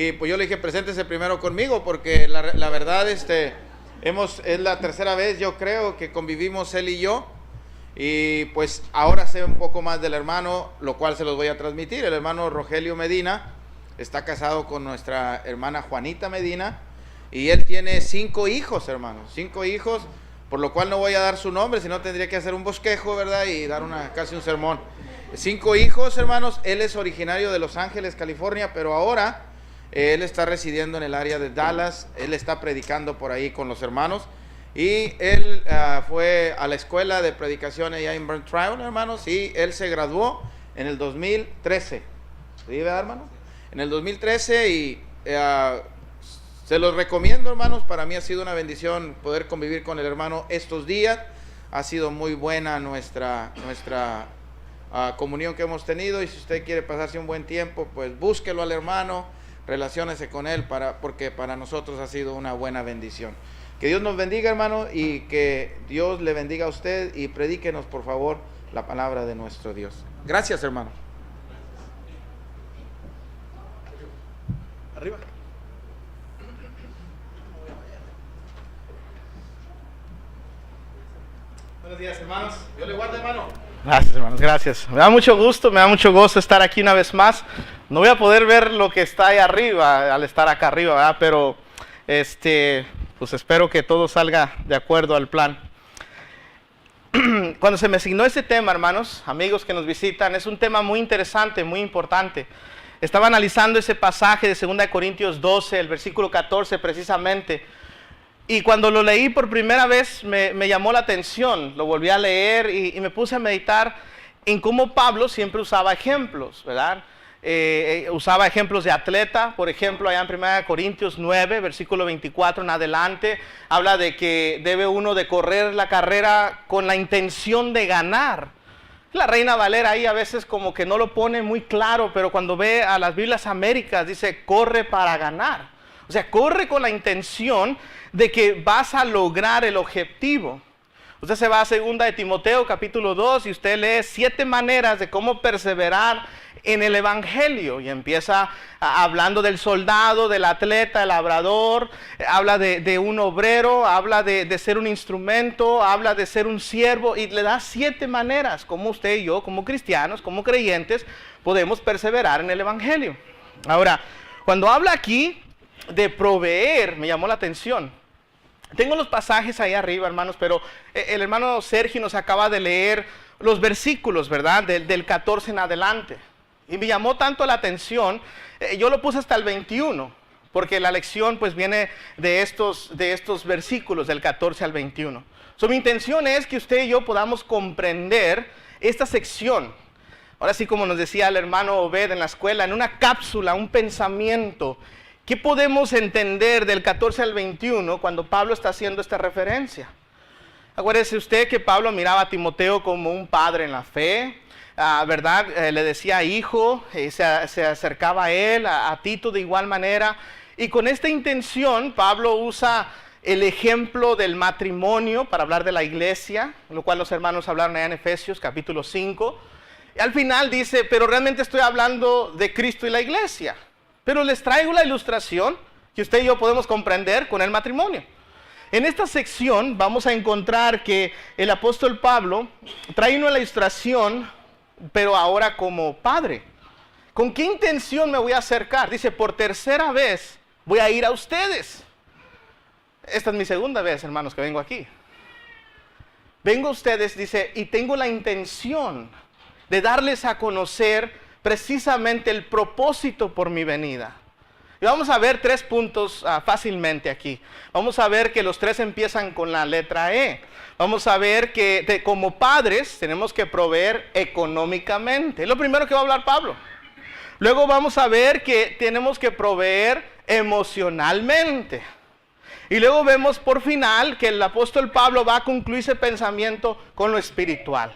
Y pues yo le dije, preséntese primero conmigo, porque la verdad, es la tercera vez, yo creo, que convivimos él y yo. Y pues ahora sé un poco más del hermano, lo cual se los voy a transmitir. El hermano Rogelio Medina está casado con nuestra hermana Juanita Medina. Y él tiene 5 hijos, hermanos, 5 hijos, por lo cual no voy a dar su nombre, sino tendría que hacer un bosquejo, ¿verdad? Y dar casi un sermón. 5 hijos, hermanos. Él es originario de Los Ángeles, California, pero ahora él está residiendo en el área de Dallas. Él está predicando por ahí con los hermanos. Y él fue a la escuela de predicación allá en Burnt Trial, hermanos, y él se graduó en el 2013. ¿Sí, verdad, hermano? En el 2013, y se los recomiendo, hermanos. Para mí ha sido una bendición poder convivir con el hermano estos días. Ha sido muy buena nuestra comunión que hemos tenido, y si usted quiere pasarse un buen tiempo, pues búsquelo al hermano, relaciónese con él, porque para nosotros ha sido una buena bendición. Que Dios nos bendiga, hermano, y que Dios le bendiga a usted, y predíquenos, por favor, la palabra de nuestro Dios. Gracias, hermano. Arriba. Buenos días, hermanos. Dios le guarde, hermano. Gracias, hermanos, gracias. Me da mucho gusto estar aquí una vez más. No voy a poder ver lo que está ahí arriba al estar acá arriba, ¿verdad? Pero pues espero que todo salga de acuerdo al plan. Cuando se me asignó este tema, hermanos, amigos que nos visitan, es un tema muy interesante, muy importante. Estaba analizando ese pasaje de 2 Corintios 12, el versículo 14 precisamente. Y cuando lo leí por primera vez me llamó la atención. Lo volví a leer y me puse a meditar en cómo Pablo siempre usaba ejemplos, ¿verdad? Usaba ejemplos de atleta. Por ejemplo, allá en 1 Corintios 9, versículo 24 en adelante, habla de que debe uno de correr la carrera con la intención de ganar. La Reina Valera ahí a veces como que no lo pone muy claro, pero cuando ve a las Biblias Américas dice corre para ganar. O sea, corre con la intención de que vas a lograr el objetivo. Usted se va a 2 de Timoteo capítulo 2 y usted lee 7 maneras de cómo perseverar en el evangelio, y empieza hablando del soldado, del atleta, el labrador, habla de un obrero, habla de ser un instrumento, habla de ser un siervo, y le da 7 maneras como usted y yo, como cristianos, como creyentes, podemos perseverar en el evangelio. Ahora, cuando habla aquí de proveer, me llamó la atención. Tengo los pasajes ahí arriba, hermanos, pero el hermano Sergio nos acaba de leer los versículos, ¿verdad? Del 14 en adelante. Y me llamó tanto la atención, yo lo puse hasta el 21, porque la lección pues viene de estos versículos, del 14 al 21. Mi intención es que usted y yo podamos comprender esta sección. Ahora sí, como nos decía el hermano Obed en la escuela, en una cápsula, un pensamiento. ¿Qué podemos entender del 14 al 21 cuando Pablo está haciendo esta referencia? Acuérdese usted que Pablo miraba a Timoteo como un padre en la fe, ¿verdad? Le decía hijo, se acercaba a él, a Tito de igual manera. Y con esta intención Pablo usa el ejemplo del matrimonio para hablar de la iglesia, lo cual los hermanos hablaron allá en Efesios capítulo 5. Y al final dice, pero realmente estoy hablando de Cristo y la iglesia. Pero les traigo la ilustración que usted y yo podemos comprender con el matrimonio. En esta sección vamos a encontrar que el apóstol Pablo trae una ilustración, pero ahora como padre. ¿Con qué intención me voy a acercar? Dice, por tercera vez voy a ir a ustedes. Esta es mi segunda vez, hermanos, que vengo aquí. Vengo a ustedes, dice, y tengo la intención de darles a conocer precisamente el propósito por mi venida. Y vamos a ver 3 puntos fácilmente aquí. Vamos a ver que los 3 empiezan con la letra E. Vamos a ver que como padres tenemos que proveer económicamente. Es lo primero que va a hablar Pablo. Luego vamos a ver que tenemos que proveer emocionalmente. Y luego vemos por final que el apóstol Pablo va a concluir ese pensamiento con lo espiritual.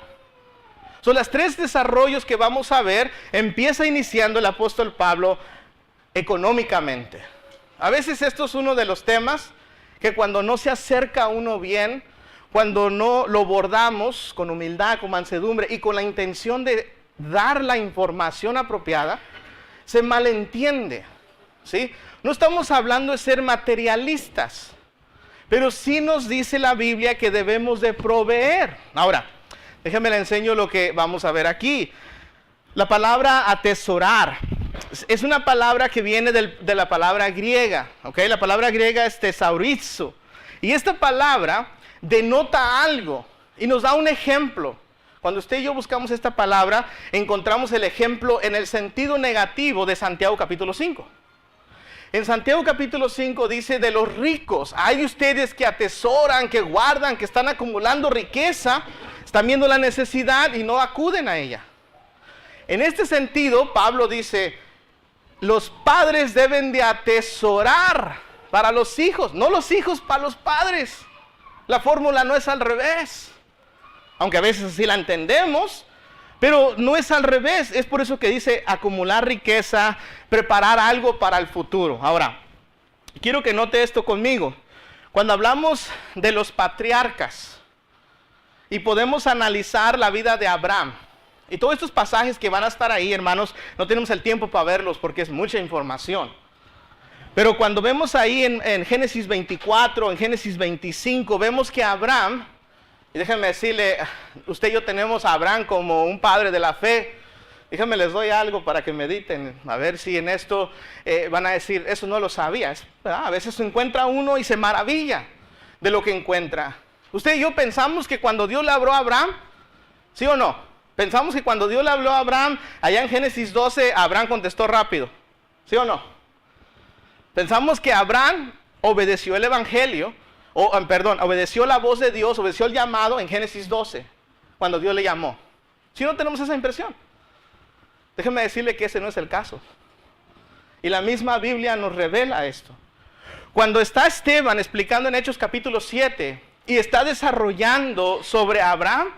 Son las 3 desarrollos que vamos a ver. Empieza iniciando el apóstol Pablo económicamente. A veces esto es uno de los temas que cuando no se acerca a uno bien, cuando no lo abordamos con humildad, con mansedumbre y con la intención de dar la información apropiada, se malentiende. ¿sí? No estamos hablando de ser materialistas, pero sí nos dice la Biblia que debemos de proveer. Ahora, déjenme le enseño lo que vamos a ver aquí. La palabra atesorar es una palabra que viene de la palabra griega, ¿ok? La palabra griega es tesaurizo. Y esta palabra denota algo y nos da un ejemplo. Cuando usted y yo buscamos esta palabra, encontramos el ejemplo en el sentido negativo de Santiago capítulo 5. En Santiago capítulo 5 dice de los ricos, hay ustedes que atesoran, que guardan, que están acumulando riqueza, están viendo la necesidad y no acuden a ella. En este sentido, Pablo dice, los padres deben de atesorar para los hijos, no los hijos para los padres. La fórmula no es al revés, aunque a veces así la entendemos, pero no es al revés. Es por eso que dice acumular riqueza, preparar algo para el futuro. Ahora, quiero que note esto conmigo. Cuando hablamos de los patriarcas y podemos analizar la vida de Abraham, y todos estos pasajes que van a estar ahí, hermanos, no tenemos el tiempo para verlos porque es mucha información. Pero cuando vemos ahí en Génesis 24, en Génesis 25, vemos que Abraham, y déjenme decirle, usted y yo tenemos a Abraham como un padre de la fe. Déjenme les doy algo para que mediten, a ver si en esto van a decir, eso no lo sabía. A veces se encuentra uno y se maravilla de lo que encuentra. Usted y yo pensamos que cuando Dios le habló a Abraham, ¿sí o no? Pensamos que cuando Dios le habló a Abraham, allá en Génesis 12, Abraham contestó rápido, ¿sí o no? Pensamos que Abraham obedeció el evangelio, obedeció la voz de Dios, obedeció el llamado en Génesis 12, cuando Dios le llamó. ¿Sí no tenemos esa impresión? Déjenme decirle que ese no es el caso. Y la misma Biblia nos revela esto. Cuando está Esteban explicando en Hechos capítulo 7 y está desarrollando sobre Abraham,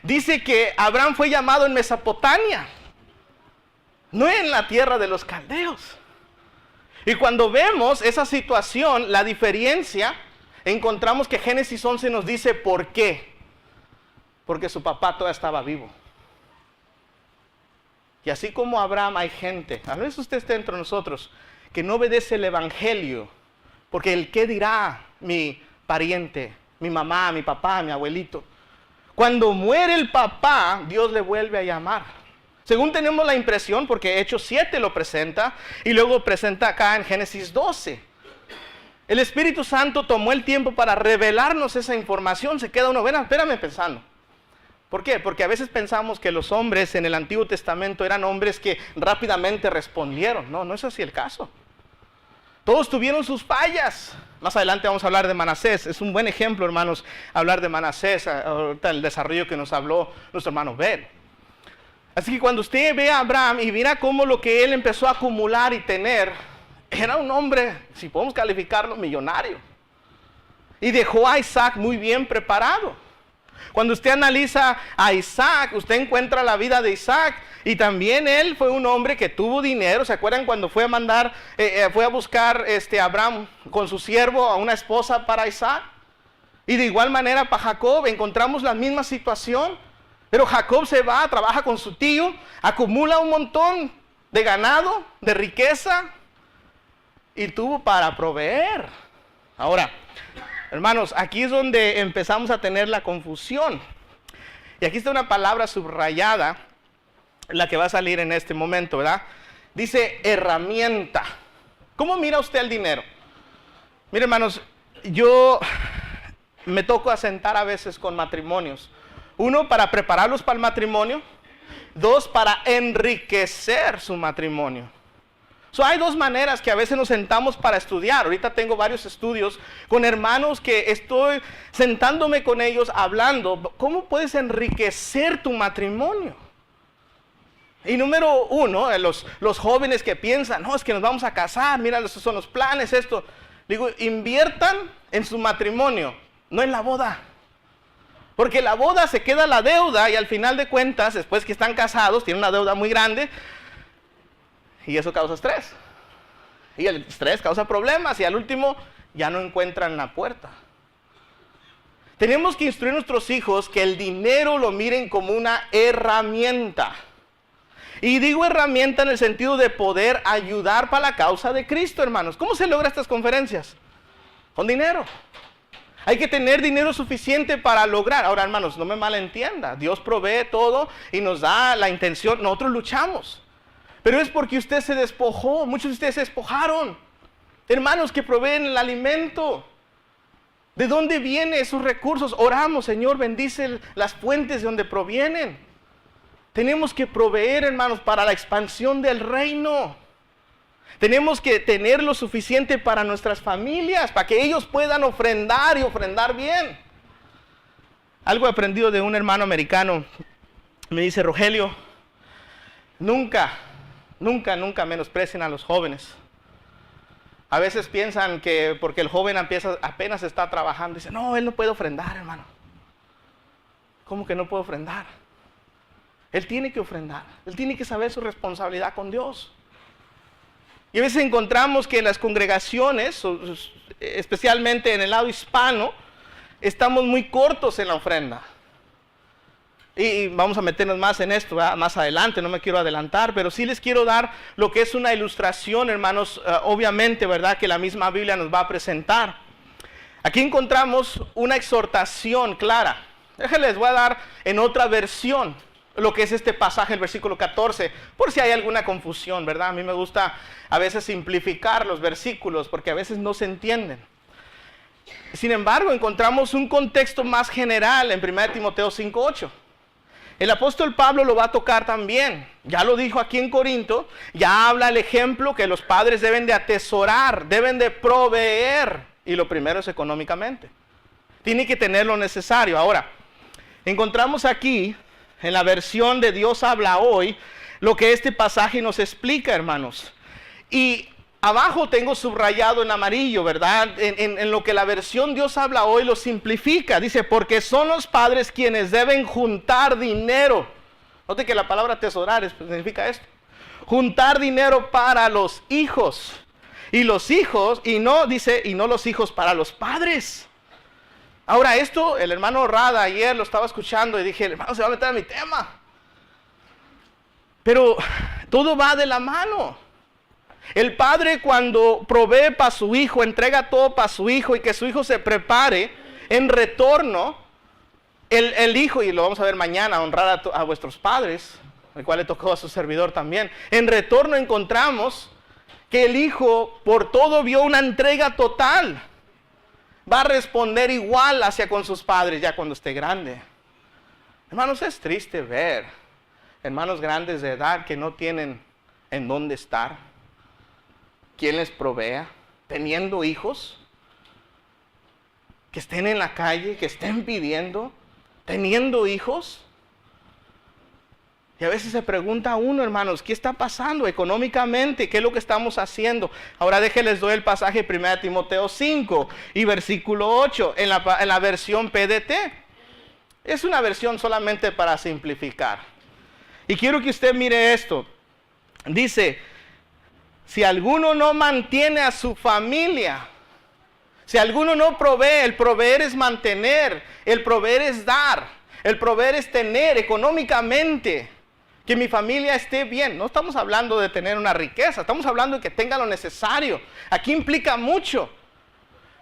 dice que Abraham fue llamado en Mesopotamia, no en la tierra de los caldeos. Y cuando vemos esa situación, la diferencia, encontramos que Génesis 11 nos dice ¿por qué? Porque su papá todavía estaba vivo. Y así como Abraham hay gente, a veces usted está entre nosotros, que no obedece el evangelio, porque el qué dirá mi pariente, mi mamá, mi papá, mi abuelito. Cuando muere el papá, Dios le vuelve a llamar. Según tenemos la impresión, porque Hechos 7 lo presenta, y luego presenta acá en Génesis 12. El Espíritu Santo tomó el tiempo para revelarnos esa información. Se queda uno, espérame pensando. ¿Por qué? Porque a veces pensamos que los hombres en el Antiguo Testamento eran hombres que rápidamente respondieron. No, no es así el caso. Todos tuvieron sus fallas. Más adelante vamos a hablar de Manasés. Es un buen ejemplo, hermanos, hablar de Manasés, ahorita el desarrollo que nos habló nuestro hermano Ben. Así que cuando usted ve a Abraham y mira cómo lo que él empezó a acumular y tener, era un hombre, si podemos calificarlo, millonario. Y dejó a Isaac muy bien preparado. Cuando usted analiza a Isaac, usted encuentra la vida de Isaac. Y también él fue un hombre que tuvo dinero. ¿Se acuerdan cuando fue a buscar Abraham con su siervo a una esposa para Isaac? Y de igual manera para Jacob encontramos la misma situación. Pero Jacob se va, trabaja con su tío, acumula un montón de ganado, de riqueza, y tuvo para proveer. Ahora, hermanos, aquí es donde empezamos a tener la confusión. Y aquí está una palabra subrayada, la que va a salir en este momento, ¿verdad? Dice herramienta. ¿Cómo mira usted el dinero? Mire, hermanos, yo me toco asentar a veces con matrimonios. Uno, para prepararlos para el matrimonio. Dos, para enriquecer su matrimonio. Hay dos maneras que a veces nos sentamos para estudiar. Ahorita tengo varios estudios con hermanos que estoy sentándome con ellos hablando. ¿Cómo puedes enriquecer tu matrimonio? Y número uno, los jóvenes que piensan, no, es que nos vamos a casar, mira, esos son los planes, esto. Digo, inviertan en su matrimonio, no en la boda. Porque la boda se queda la deuda y al final de cuentas, después que están casados, tienen una deuda muy grande. Y eso causa estrés. Y el estrés causa problemas y al último ya no encuentran la puerta. Tenemos que instruir a nuestros hijos que el dinero lo miren como una herramienta. Y digo herramienta en el sentido de poder ayudar para la causa de Cristo, hermanos. ¿Cómo se logra estas conferencias? Con dinero. Hay que tener dinero suficiente para lograr. Ahora, hermanos, no me malentienda. Dios provee todo y nos da la intención. Nosotros luchamos. Pero es porque usted se despojó. Muchos de ustedes se despojaron. Hermanos que proveen el alimento. ¿De dónde vienen esos recursos? Oramos, Señor, bendice las fuentes de donde provienen. Tenemos que proveer, hermanos, para la expansión del reino. Tenemos que tener lo suficiente para nuestras familias, para que ellos puedan ofrendar y ofrendar bien. Algo he aprendido de un hermano americano. Me dice, Rogelio, nunca menosprecien a los jóvenes. A veces piensan que porque el joven apenas está trabajando, dice, no, él no puede ofrendar, hermano. ¿Cómo que no puede ofrendar? Él tiene que ofrendar. Él tiene que saber su responsabilidad con Dios. Y a veces encontramos que en las congregaciones, especialmente en el lado hispano, estamos muy cortos en la ofrenda. Y vamos a meternos más en esto, ¿verdad? Más adelante, no me quiero adelantar, pero sí les quiero dar lo que es una ilustración, hermanos, obviamente, ¿verdad? Que la misma Biblia nos va a presentar. Aquí encontramos una exhortación clara. Les voy a dar en otra versión lo que es este pasaje, el versículo 14, por si hay alguna confusión, ¿verdad? A mí me gusta a veces simplificar los versículos porque a veces no se entienden. Sin embargo, encontramos un contexto más general en 1 Timoteo 5:8. El apóstol Pablo lo va a tocar también. Ya lo dijo aquí en Corinto, ya habla el ejemplo que los padres deben de atesorar, deben de proveer, y lo primero es económicamente. Tiene que tener lo necesario. Ahora, encontramos aquí, en la versión de Dios habla hoy, lo que este pasaje nos explica, hermanos. Y abajo tengo subrayado en amarillo, ¿verdad? En lo que la versión Dios habla hoy lo simplifica. Dice, porque son los padres quienes deben juntar dinero. Note que la palabra atesorar significa esto. Juntar dinero para los hijos. Y los hijos, y no los hijos para los padres. Ahora esto, el hermano Rada ayer lo estaba escuchando y dije, el hermano se va a meter en mi tema. Pero todo va de la mano. El padre cuando provee para su hijo, entrega todo para su hijo y que su hijo se prepare, en retorno, el hijo, y lo vamos a ver mañana, honrar a vuestros padres, el cual le tocó a su servidor también. En retorno encontramos que el hijo por todo vio una entrega total. Va a responder igual hacia con sus padres ya cuando esté grande. Hermanos, es triste ver hermanos grandes de edad que no tienen en dónde estar. ¿Quién les provea? Teniendo hijos. Que estén en la calle, que estén pidiendo. Teniendo hijos. Y a veces se pregunta a uno, hermanos, ¿qué está pasando económicamente? ¿Qué es lo que estamos haciendo? Ahora déjenles doy el pasaje 1 Timoteo 5 y versículo 8 en la versión PDT. Es una versión solamente para simplificar. Y quiero que usted mire esto. Dice, si alguno no mantiene a su familia, si alguno no provee, el proveer es mantener, el proveer es dar, el proveer es tener económicamente. Que mi familia esté bien. No estamos hablando de tener una riqueza, estamos hablando de que tenga lo necesario. Aquí implica mucho.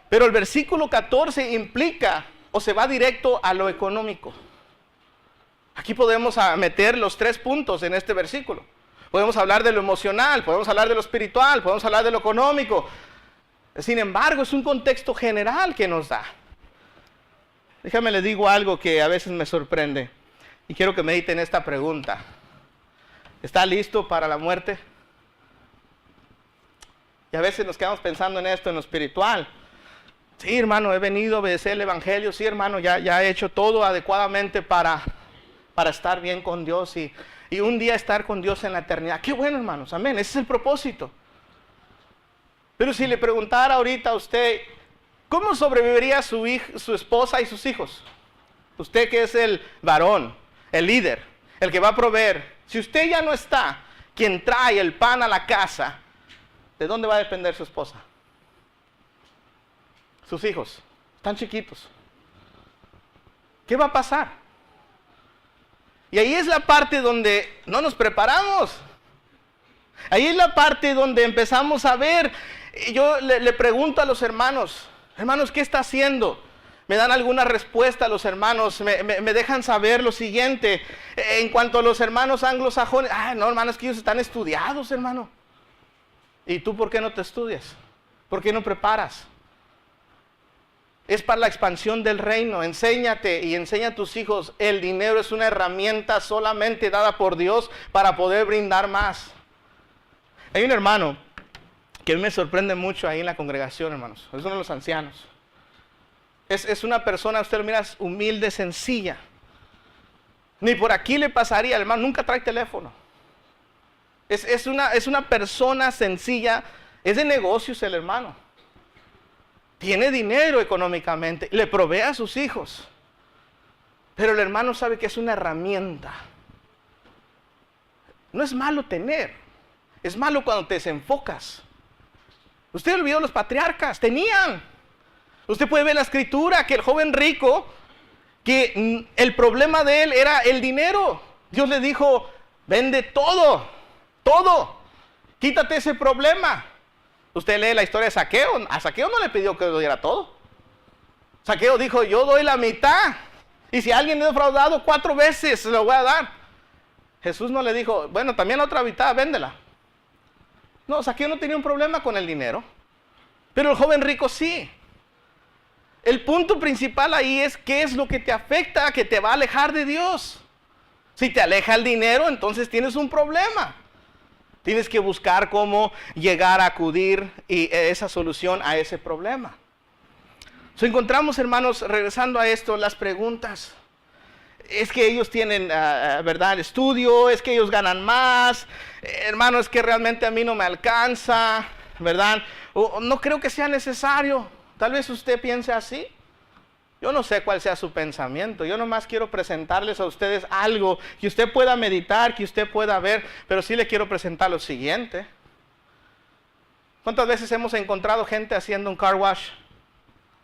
Pero el versículo 14 implica o se va directo a lo económico. Aquí podemos meter los 3 puntos en este versículo. Podemos hablar de lo emocional, podemos hablar de lo espiritual, podemos hablar de lo económico. Sin embargo, es un contexto general que nos da. Déjame les digo algo que a veces me sorprende. Y quiero que mediten esta pregunta. ¿Está listo para la muerte? Y a veces nos quedamos pensando en esto, en lo espiritual. Sí, hermano, he venido a obedecer el evangelio. Sí, hermano, ya he hecho todo adecuadamente para estar bien con Dios y un día estar con Dios en la eternidad. Qué bueno, hermanos, amén. Ese es el propósito. Pero si le preguntara ahorita a usted, ¿cómo sobreviviría su esposa y sus hijos? Usted que es el varón, el líder, el que va a proveer. Si usted ya no está, quien trae el pan a la casa, ¿de dónde va a depender su esposa? Sus hijos, están chiquitos. ¿Qué va a pasar? Y ahí es la parte donde no nos preparamos. Ahí es la parte donde empezamos a ver. Yo le pregunto a los hermanos, hermanos, ¿qué está haciendo? Me dan alguna respuesta a los hermanos, me dejan saber lo siguiente. En cuanto a los hermanos anglosajones, no, hermanos, es que ellos están estudiados, hermano. ¿Y tú por qué no te estudias? ¿Por qué no preparas? Es para la expansión del reino. Enséñate y enseña a tus hijos. El dinero es una herramienta solamente dada por Dios para poder brindar más. Hay un hermano que a mí me sorprende mucho ahí en la congregación, hermanos. Es uno de los ancianos. Es una persona, usted lo mira, humilde, sencilla. Ni por aquí le pasaría, hermano, nunca trae teléfono. Es una persona sencilla, es de negocios el hermano. Tiene dinero económicamente, le provee a sus hijos. Pero el hermano sabe que es una herramienta. No es malo tener, es malo cuando te desenfocas. Usted olvidó los patriarcas, tenían. Usted puede ver en la escritura que el joven rico, que el problema de él era el dinero. Dios le dijo, vende todo, quítate ese problema. Usted lee la historia de Zaqueo, a Zaqueo no le pidió que lo diera todo. Zaqueo dijo, yo doy la mitad, y si alguien me ha defraudado 4 veces, se lo voy a dar. Jesús no le dijo, bueno, también la otra mitad, véndela. No, Zaqueo no tenía un problema con el dinero, pero el joven rico sí. El punto principal ahí es qué es lo que te afecta, que te va a alejar de Dios. Si te aleja el dinero, entonces tienes un problema. Tienes que buscar cómo llegar a acudir y esa solución a ese problema. Encontramos, hermanos, regresando a esto, las preguntas. Es que ellos tienen, ¿verdad?, estudio, es que ellos ganan más. Hermano, es que realmente a mí no me alcanza, ¿verdad? O, no creo que sea necesario. Tal vez usted piense así. Yo no sé cuál sea su pensamiento. Yo nomás quiero presentarles a ustedes algo que usted pueda meditar, que usted pueda ver. Pero sí le quiero presentar lo siguiente. ¿Cuántas veces hemos encontrado gente haciendo un car wash?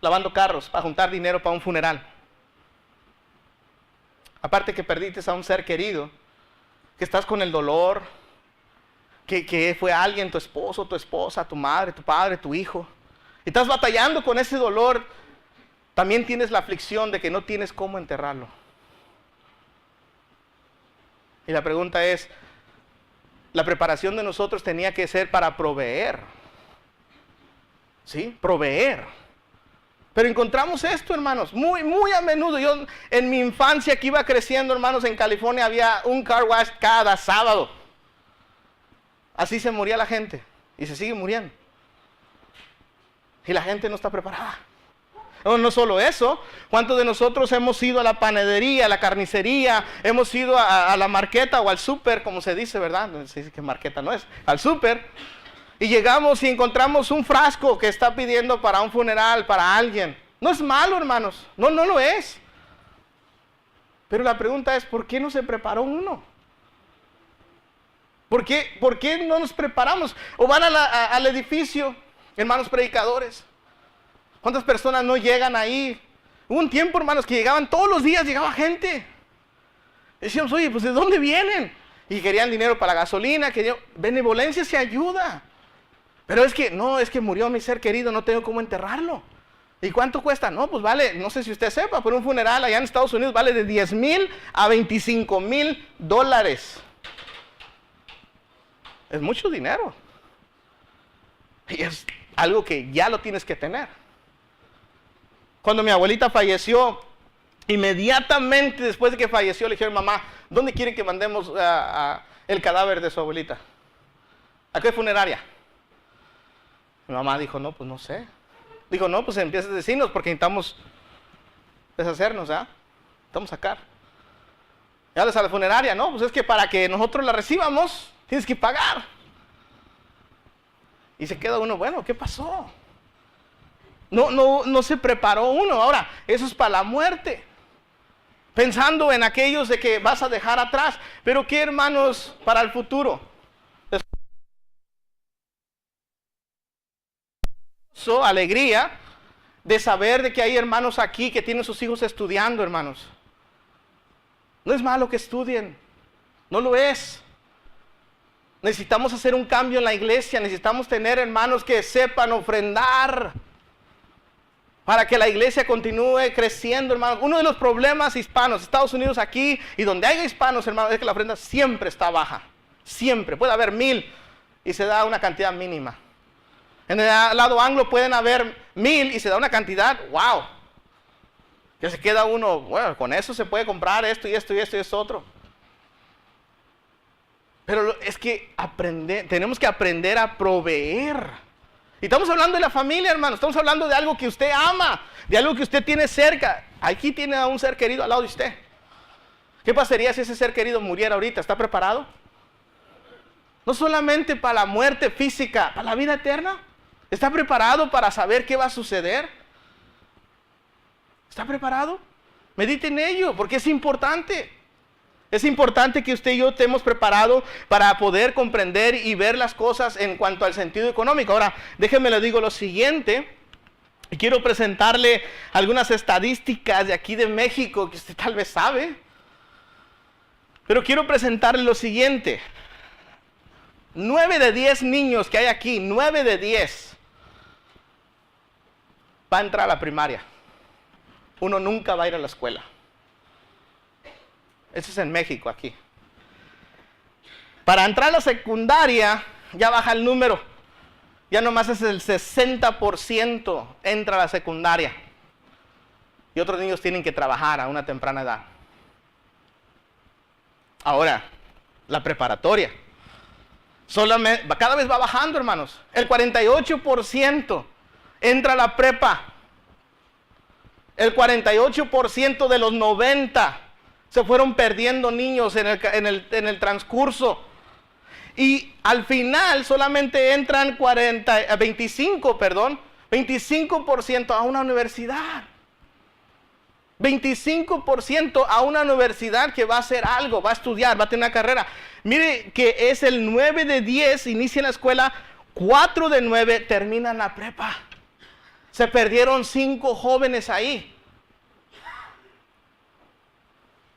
Lavando carros para juntar dinero para un funeral. Aparte que perdiste a un ser querido, que estás con el dolor, que fue alguien, tu esposo, tu esposa, tu madre, tu padre, tu hijo. Y estás batallando con ese dolor. También tienes la aflicción de que no tienes cómo enterrarlo. Y la pregunta es, la preparación de nosotros tenía que ser para proveer. ¿Sí? Proveer. Pero encontramos esto, hermanos, muy a menudo. Yo en mi infancia que iba creciendo, hermanos, en California había un car wash cada sábado. Así se moría la gente. Y se sigue muriendo. Y la gente no está preparada. No solo eso, ¿cuántos de nosotros hemos ido a la panadería, a la carnicería, hemos ido a la marqueta o al súper, como se dice, ¿verdad? No se dice que marqueta no es, al súper, y llegamos y encontramos un frasco que está pidiendo para un funeral, para alguien. No es malo, hermanos, no lo es. Pero la pregunta es, ¿por qué no se preparó uno? ¿Por qué no nos preparamos? O van al edificio, hermanos predicadores. ¿Cuántas personas no llegan ahí? Hubo un tiempo, hermanos, que llegaban todos los días, llegaba gente. Decíamos, oye, pues ¿de dónde vienen? Y querían dinero para la gasolina, benevolencia se ayuda. Pero es que murió mi ser querido, no tengo cómo enterrarlo. ¿Y cuánto cuesta? No, pues vale, no sé si usted sepa, pero un funeral allá en Estados Unidos vale de $10,000 a $25,000. Es mucho dinero. Y es algo que ya lo tienes que tener. Cuando mi abuelita falleció, inmediatamente después de que falleció, le dijeron, mamá, ¿dónde quiere que mandemos el cadáver de su abuelita? ¿A qué funeraria? Mi mamá dijo, no, pues no sé. Dijo, no, pues empieza a decirnos porque necesitamos deshacernos, ¿ah? Necesitamos sacar. Y hablas a la funeraria, no, pues es que para que nosotros la recibamos, tienes que pagar. Y se queda uno, bueno, ¿qué pasó? No se preparó uno. Ahora, eso es para la muerte. Pensando en aquellos de que vas a dejar atrás. Pero ¿qué, hermanos, para el futuro? Alegría de saber de que hay hermanos aquí que tienen sus hijos estudiando, hermanos. No es malo que estudien, no lo es. Necesitamos hacer un cambio en la iglesia, necesitamos tener hermanos que sepan ofrendar para que la iglesia continúe creciendo, hermanos. Uno de los problemas hispanos, Estados Unidos aquí y donde haya hispanos, hermanos, es que la ofrenda siempre está baja. Siempre, puede haber 1000 y se da una cantidad mínima. En el lado anglo pueden haber 1000 y se da una cantidad, wow. Que se queda uno, bueno, con eso se puede comprar esto y esto y esto y esto otro. Pero es que tenemos que aprender a proveer. Y estamos hablando de la familia, hermano. Estamos hablando de algo que usted ama, de algo que usted tiene cerca. Aquí tiene a un ser querido al lado de usted. ¿Qué pasaría si ese ser querido muriera ahorita? ¿Está preparado? No solamente para la muerte física, para la vida eterna. ¿Está preparado para saber qué va a suceder? ¿Está preparado? Medite en ello, porque es importante. Es importante que usted y yo estemos preparados para poder comprender y ver las cosas en cuanto al sentido económico. Ahora, déjenme le digo lo siguiente. Quiero presentarle algunas estadísticas de aquí de México que usted tal vez sabe. Pero quiero presentarle lo siguiente. 9 de 10 niños que hay aquí, 9 de 10, va a entrar a la primaria. Uno nunca va a ir a la escuela. Eso es en México, aquí. Para entrar a la secundaria, ya baja el número. Ya nomás es el 60% entra a la secundaria. Y otros niños tienen que trabajar a una temprana edad. Ahora, la preparatoria. Cada vez va bajando, hermanos. El 48% entra a la prepa. El 48% de los 90 se fueron perdiendo niños en el transcurso. Y al final solamente entran 25% a una universidad. 25% a una universidad que va a hacer algo, va a estudiar, va a tener una carrera. Mire que es el 9 de 10, inicia la escuela, 4 de 9 terminan la prepa. Se perdieron 5 jóvenes ahí.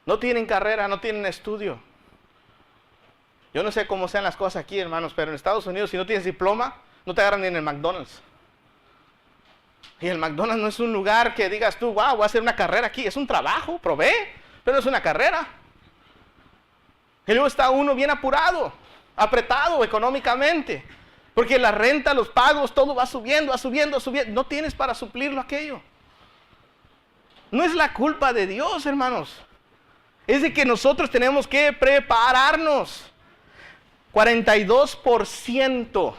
No tienen carrera, no tienen estudio. Yo no sé cómo sean las cosas aquí, hermanos, pero en Estados Unidos, si no tienes diploma, no te agarran ni en el McDonald's. Y el McDonald's no es un lugar que digas tú, wow, voy a hacer una carrera aquí. Es un trabajo, provee, pero no es una carrera. Y luego está uno bien apurado, apretado económicamente. Porque la renta, los pagos, todo va subiendo, va subiendo, subiendo. No tienes para suplirlo aquello. No es la culpa de Dios, hermanos. Es de que nosotros tenemos que prepararnos. 42%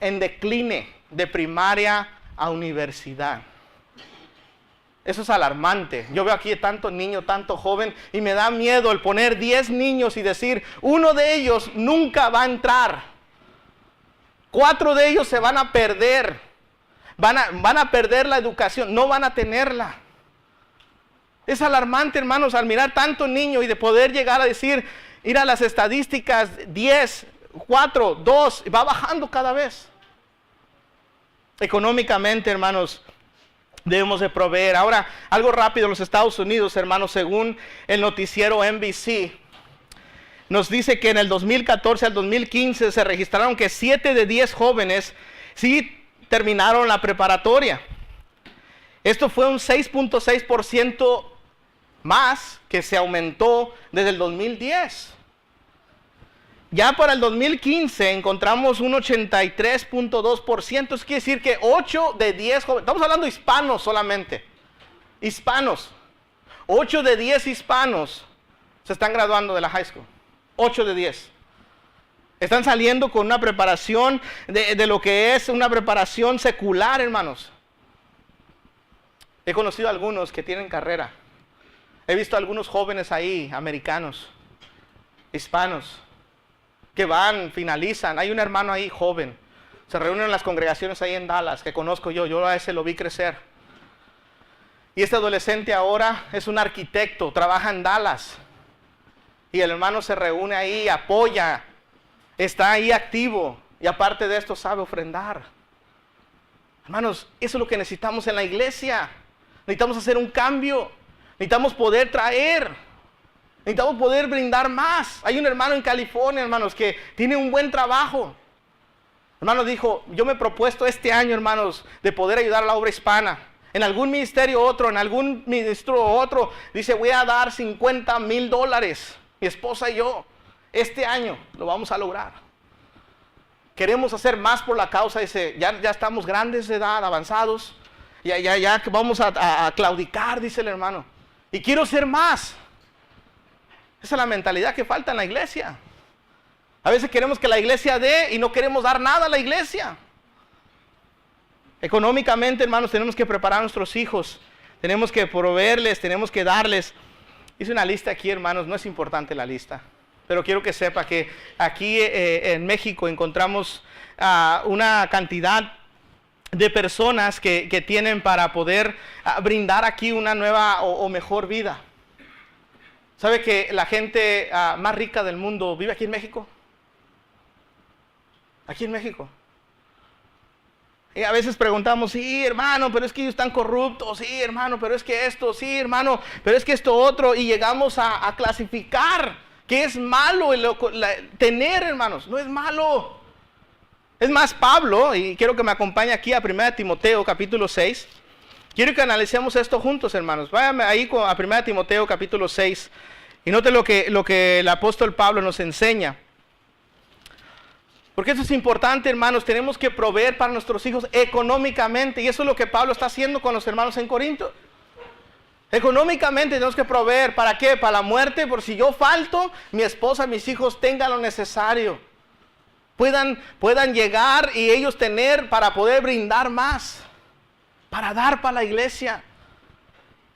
en decline de primaria a universidad. Eso es alarmante. Yo veo aquí tanto niño, tanto joven, y me da miedo el poner 10 niños y decir, uno de ellos nunca va a entrar. 4 de ellos se van a perder. Van a perder la educación, no van a tenerla. Es alarmante, hermanos, al mirar tanto niño y de poder llegar a decir, ir a las estadísticas, 10, 4, 2, va bajando cada vez. Económicamente, hermanos, debemos de proveer. Ahora, algo rápido en los Estados Unidos, hermanos, según el noticiero NBC, nos dice que en el 2014 al 2015 se registraron que 7 de 10 jóvenes sí terminaron la preparatoria. Esto fue un 6.6% más que se aumentó desde el 2010. Ya para el 2015 encontramos un 83.2%. Eso quiere decir que 8 de 10 jóvenes, estamos hablando de hispanos solamente, hispanos, 8 de 10 hispanos se están graduando de la high school. 8 de 10. Están saliendo con una preparación de lo que es una preparación secular, hermanos. He conocido a algunos que tienen carrera. He visto a algunos jóvenes ahí, americanos, hispanos, que van, finalizan. Hay un hermano ahí joven. Se reúnen en las congregaciones ahí en Dallas, que conozco yo. Yo a ese lo vi crecer. Y este adolescente ahora es un arquitecto, trabaja en Dallas. Y el hermano se reúne ahí, apoya, está ahí activo. Y aparte de esto sabe ofrendar. Hermanos, eso es lo que necesitamos en la iglesia. Necesitamos hacer un cambio. Necesitamos poder traer. Necesitamos poder brindar más. Hay un hermano en California, hermanos, que tiene un buen trabajo. Hermano dijo, yo me he propuesto este año, hermanos, de poder ayudar a la obra hispana. En algún ministerio otro, en algún ministro otro, dice, voy a dar $50,000, mi esposa y yo. Este año lo vamos a lograr. Queremos hacer más por la causa, dice, ya estamos grandes de edad, avanzados. Ya vamos a claudicar, dice el hermano. Y quiero ser más. Esa es la mentalidad que falta en la iglesia. A veces queremos que la iglesia dé y no queremos dar nada a la iglesia. Económicamente, hermanos, tenemos que preparar a nuestros hijos. Tenemos que proveerles, tenemos que darles. Hice una lista aquí, hermanos, no es importante la lista. Pero quiero que sepa que aquí en México encontramos una cantidad de personas que tienen para poder brindar aquí una nueva o mejor vida. ¿Sabe que la gente más rica del mundo vive aquí en México? Aquí en México. Y a veces preguntamos, sí, hermano, pero es que ellos están corruptos, sí, hermano, pero es que esto, sí, hermano, pero es que esto otro, y llegamos a clasificar que es malo tener, hermanos, no es malo. Es más, Pablo, y quiero que me acompañe aquí a 1 Timoteo capítulo 6, quiero que analicemos esto juntos, hermanos. Váyame ahí a 1 Timoteo capítulo 6, y note lo que el apóstol Pablo nos enseña. Porque eso es importante, hermanos, tenemos que proveer para nuestros hijos económicamente, y eso es lo que Pablo está haciendo con los hermanos en Corinto. Económicamente tenemos que proveer, ¿para qué? Para la muerte, por si yo falto, mi esposa, mis hijos tengan lo necesario. Puedan llegar y ellos tener para poder brindar más, para dar para la iglesia.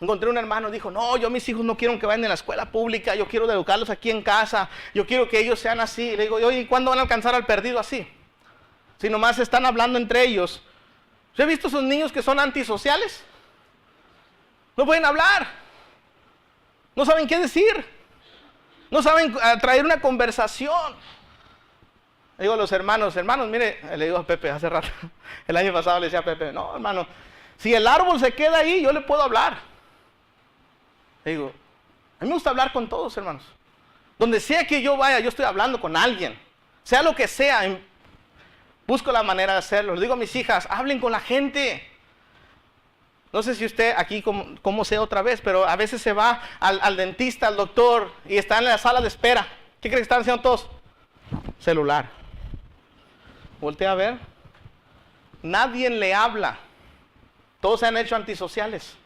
Encontré un hermano, dijo, no, yo a mis hijos no quiero que vayan a la escuela pública, yo quiero educarlos aquí en casa, yo quiero que ellos sean así. Le digo, oye, ¿y cuándo van a alcanzar al perdido así? Si nomás están hablando entre ellos. ¿Usted ha visto esos niños que son antisociales? No pueden hablar, no saben qué decir, no saben traer una conversación. Le digo a los hermanos, mire, le digo a Pepe hace rato, el año pasado le decía a Pepe, no, hermano, si el árbol se queda ahí, yo le puedo hablar. Le digo, a mí me gusta hablar con todos, hermanos. Donde sea que yo vaya, yo estoy hablando con alguien. Sea lo que sea, busco la manera de hacerlo. Le digo a mis hijas, hablen con la gente. No sé si usted aquí, como sea otra vez, pero a veces se va al dentista, al doctor, y está en la sala de espera. ¿Qué cree que están haciendo todos? Celular. Voltea a ver. Nadie le habla. Todos se han hecho antisociales.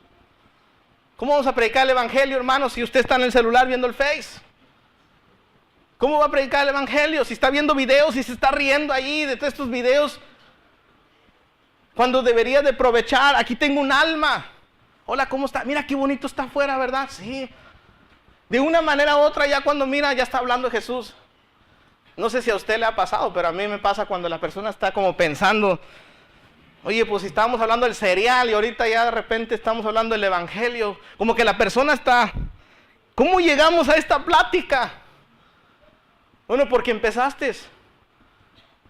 ¿Cómo vamos a predicar el evangelio, hermanos, si usted está en el celular viendo el Face? ¿Cómo va a predicar el evangelio si está viendo videos y se está riendo ahí de todos estos videos? Cuando debería de aprovechar, aquí tengo un alma. Hola, ¿cómo está? Mira qué bonito está afuera, ¿verdad? Sí. De una manera u otra, ya cuando mira, ya está hablando de Jesús. No sé si a usted le ha pasado, pero a mí me pasa cuando la persona está como pensando, oye, pues si estábamos hablando del cereal y ahorita ya de repente estamos hablando del evangelio. Como que la persona está, ¿cómo llegamos a esta plática? Bueno, porque empezaste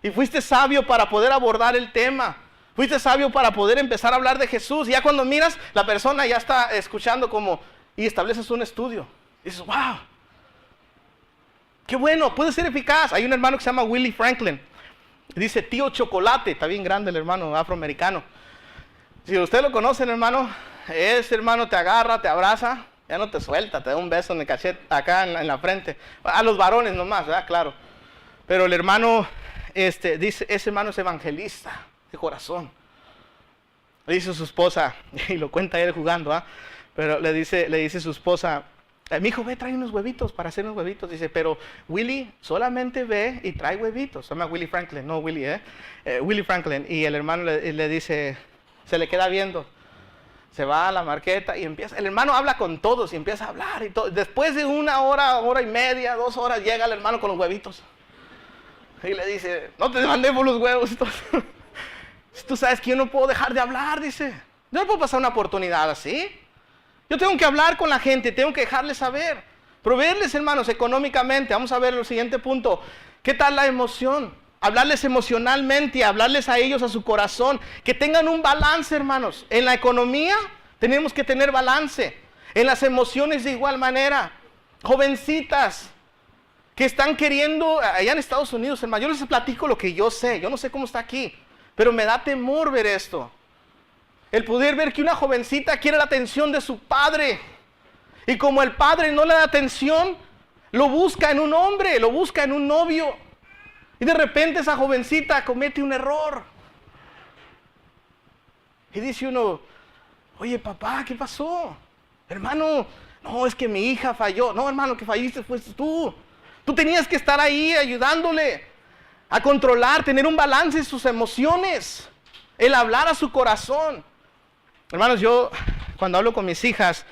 y fuiste sabio para poder abordar el tema. Fuiste sabio para poder empezar a hablar de Jesús. Y ya cuando miras, la persona ya está escuchando como, y estableces un estudio. Y dices, wow, qué bueno, puede ser eficaz. Hay un hermano que se llama Willie Franklin. Dice, tío chocolate, está bien grande el hermano afroamericano. Si usted lo conoce, hermano, ese hermano te agarra, te abraza, ya no te suelta, te da un beso en el cachete, acá en la frente. A los varones nomás, ¿verdad? Claro. Pero el hermano, dice, ese hermano es evangelista de corazón. Le dice a su esposa, y lo cuenta él jugando, pero le dice su esposa, mi hijo, ve, trae unos huevitos para hacer unos huevitos. Dice, pero Willie solamente ve y trae huevitos. Se llama Willie Franklin, no Willie, Willie Franklin. Y el hermano le dice, se le queda viendo. Se va a la marqueta y empieza. El hermano habla con todos y empieza a hablar. Y todo. Después de una hora, hora y media, 2 horas, llega el hermano con los huevitos. Y le dice, no te mandé por los huevos. Tú sabes que yo no puedo dejar de hablar, dice. Yo no puedo pasar una oportunidad así. Yo tengo que hablar con la gente, tengo que dejarles saber. Proveerles, hermanos, económicamente. Vamos a ver el siguiente punto. ¿Qué tal la emoción? Hablarles emocionalmente, hablarles a ellos, a su corazón. Que tengan un balance, hermanos. En la economía tenemos que tener balance. En las emociones de igual manera. jovencitas que están queriendo, allá en Estados Unidos, hermano, yo les platico lo que yo sé, yo no sé cómo está aquí, pero me da temor ver esto. El poder ver que una jovencita quiere la atención de su padre, y como el padre no le da atención, lo busca en un hombre, lo busca en un novio, y de repente esa jovencita comete un error. Y dice uno, oye papá, ¿qué pasó? Hermano, no, es que mi hija falló. No, hermano, que falliste fuiste tú. Tú tenías que estar ahí ayudándole a controlar, tener un balance en sus emociones, el hablar a su corazón. Hermanos, yo cuando hablo con mis hijas,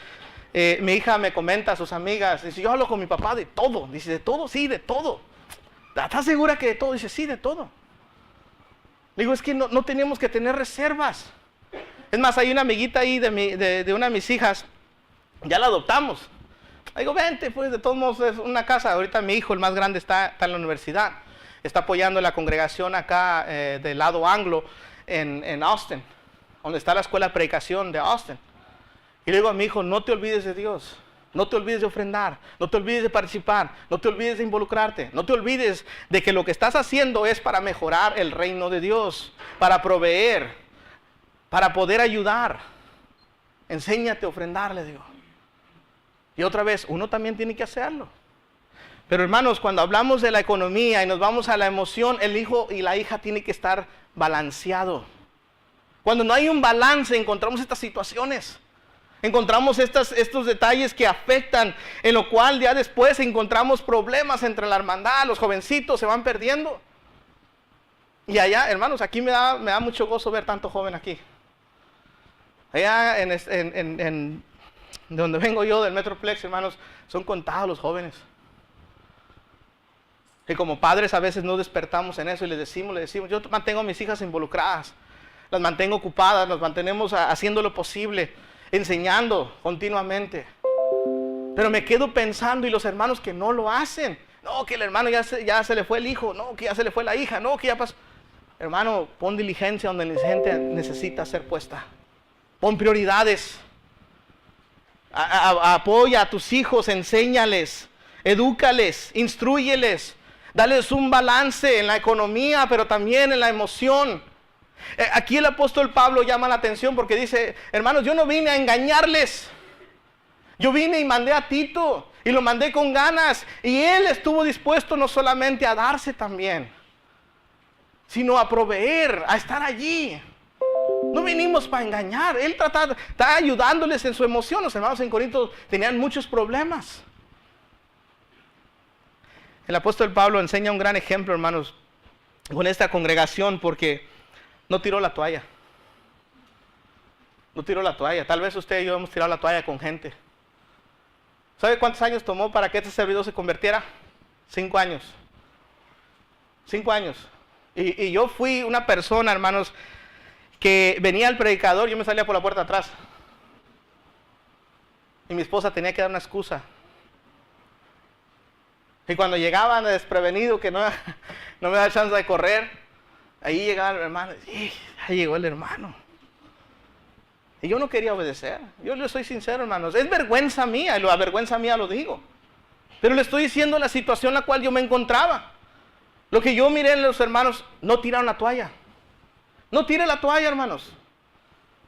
mi hija me comenta a sus amigas, dice, yo hablo con mi papá de todo. Dice, ¿de todo? Sí, de todo. ¿Estás segura que de todo? Dice, sí, de todo. Le digo, es que no tenemos que tener reservas. Es más, hay una amiguita ahí de una de mis hijas, ya la adoptamos. Le digo, vente, pues de todos modos es una casa. Ahorita mi hijo, el más grande, está en la universidad. Está apoyando la congregación acá del lado anglo en Austin, donde está la escuela de predicación de Austin. Y le digo a mi hijo, no te olvides de Dios. No te olvides de ofrendar, no te olvides de participar, no te olvides de involucrarte, no te olvides de que lo que estás haciendo es para mejorar el reino de Dios, para proveer, para poder ayudar. Enséñate a ofrendar, le digo. Y otra vez, uno también tiene que hacerlo. Pero hermanos, cuando hablamos de la economía y nos vamos a la emoción, el hijo y la hija tienen que estar balanceado. Cuando no hay un balance, encontramos estas situaciones. Encontramos estos detalles que afectan, en lo cual ya después encontramos problemas entre la hermandad, los jovencitos se van perdiendo. Y allá, hermanos, aquí me da mucho gozo ver tanto joven aquí. Allá de donde vengo yo, del Metroplex, hermanos, son contados los jóvenes. Y como padres a veces no despertamos en eso y le decimos, yo mantengo a mis hijas involucradas, las mantengo ocupadas, las mantenemos haciendo lo posible, enseñando continuamente. Pero me quedo pensando, y los hermanos que no lo hacen, no, que el hermano ya se le fue el hijo, no, que ya se le fue la hija, no, que ya pasó. Hermano, pon diligencia donde la diligencia necesita ser puesta. Pon prioridades. Apoya a tus hijos, enséñales, edúcales, instrúyeles, dales un balance en la economía, pero también en la emoción. Aquí el apóstol Pablo llama la atención porque dice, hermanos, yo no vine a engañarles. Yo vine y mandé a Tito y lo mandé con ganas, y él estuvo dispuesto no solamente a darse también, sino a proveer, a estar allí. No vinimos para engañar. Él está ayudándoles en su emoción. Los hermanos en Corinto tenían muchos problemas. El apóstol Pablo enseña un gran ejemplo, hermanos, con esta congregación, porque no tiró la toalla. No tiró la toalla. Tal vez usted y yo hemos tirado la toalla con gente. ¿Sabe cuántos años tomó para que este servidor se convirtiera? 5 años. 5 años. Y yo fui una persona, hermanos, que venía el predicador, yo me salía por la puerta atrás. Y mi esposa tenía que dar una excusa. Y cuando llegaban desprevenido, que no me da chance de correr, ahí llegaba el hermano, y ahí llegó el hermano. Y yo no quería obedecer. Yo le soy sincero, hermanos. Es vergüenza mía, y la vergüenza mía lo digo. Pero le estoy diciendo la situación en la cual yo me encontraba. Lo que yo miré en los hermanos, no tiraron la toalla. No tire la toalla, hermanos.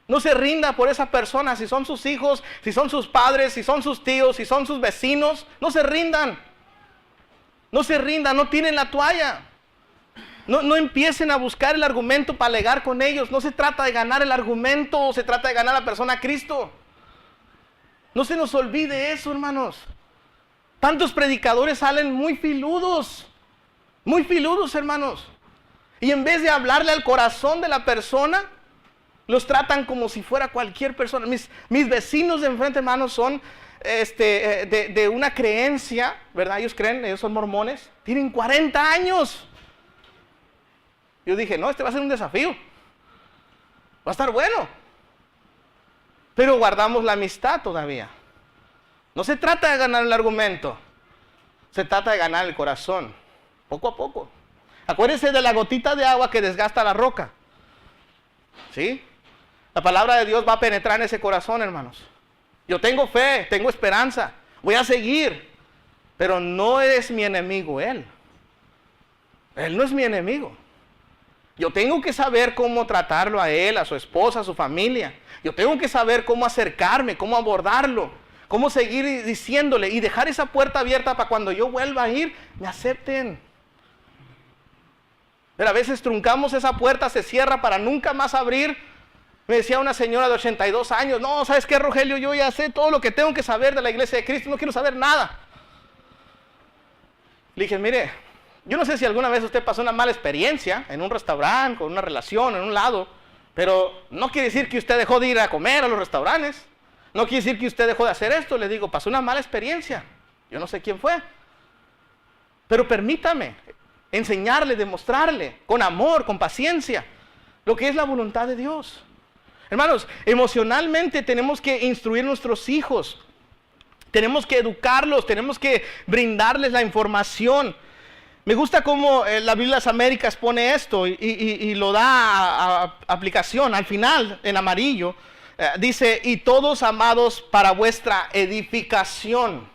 No se rinda por esa persona. Si son sus hijos, si son sus padres, si son sus tíos, si son sus vecinos, no se rindan. No se rindan, no tiren la toalla. No empiecen a buscar el argumento para alegar con ellos. No se trata de ganar el argumento, se trata de ganar a la persona a Cristo. No se nos olvide eso, hermanos. Tantos predicadores salen muy filudos, hermanos. Y en vez de hablarle al corazón de la persona, los tratan como si fuera cualquier persona. Mis vecinos de enfrente, hermanos, son de una creencia, ¿verdad? Ellos son mormones, tienen 40 años. Yo dije, no, este va a ser un desafío. Va a estar bueno. Pero guardamos la amistad todavía. No se trata de ganar el argumento. Se trata de ganar el corazón. Poco a poco. Acuérdense de la gotita de agua que desgasta la roca. ¿Sí? La palabra de Dios va a penetrar en ese corazón, hermanos. Yo tengo fe, tengo esperanza. Voy a seguir. pero no es mi enemigo él. Él no es mi enemigo. Yo tengo que saber cómo tratarlo a él, a su esposa, a su familia. Yo tengo que saber cómo acercarme, cómo abordarlo, cómo seguir diciéndole y dejar esa puerta abierta para cuando yo vuelva a ir, me acepten. Pero a veces truncamos esa puerta, se cierra para nunca más abrir. Me decía una señora de 82 años, no, ¿sabes qué, Rogelio? Yo ya sé todo lo que tengo que saber de la iglesia de Cristo, no quiero saber nada. Le dije, mire, yo no sé si alguna vez usted pasó una mala experiencia en un restaurante, con una relación, en un lado, pero no quiere decir que usted dejó de ir a comer a los restaurantes. No quiere decir que usted dejó de hacer esto. Le digo, pasó una mala experiencia. Yo no sé quién fue. Pero permítame enseñarle, demostrarle, con amor, con paciencia, lo que es la voluntad de Dios. Hermanos, emocionalmente tenemos que instruir a nuestros hijos. Tenemos que educarlos, tenemos que brindarles la información. Me gusta cómo la Biblia de las Américas pone esto y lo da a aplicación. Al final, en amarillo, dice, y todos amados para vuestra edificación.